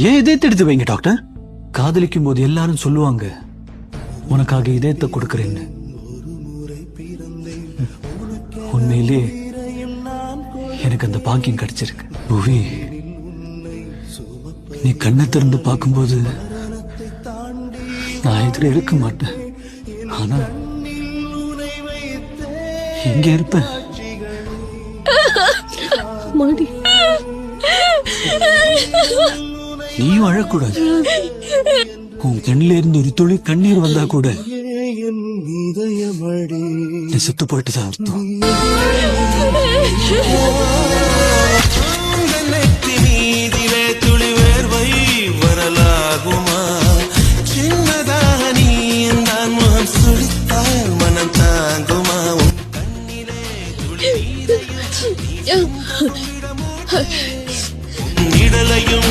ஏன் இதயத்தை எடுத்து வைங்க டாக்டர். காதலிக்கும் போது எல்லாரும் சொல்லுவாங்க உனக்காக இதயத்தை கொடுக்கறேன்னு. உண்மையிலே எனக்கு அந்த பாக்கியம் கிடைச்சிருக்கு. புவி, நீ கண்ணை திறந்து பார்க்கும்போது நான் இதுல இருக்க மாட்டேன். ஆனா எங்க இருப்பேன். நீயும் அழக்கூடாது. உன் கண்ணில இருந்து ஒரு துளி கண்ணீர் வந்தா கூட நீ செத்து போயிட்டு தான் அர்த்தம். இடலையும்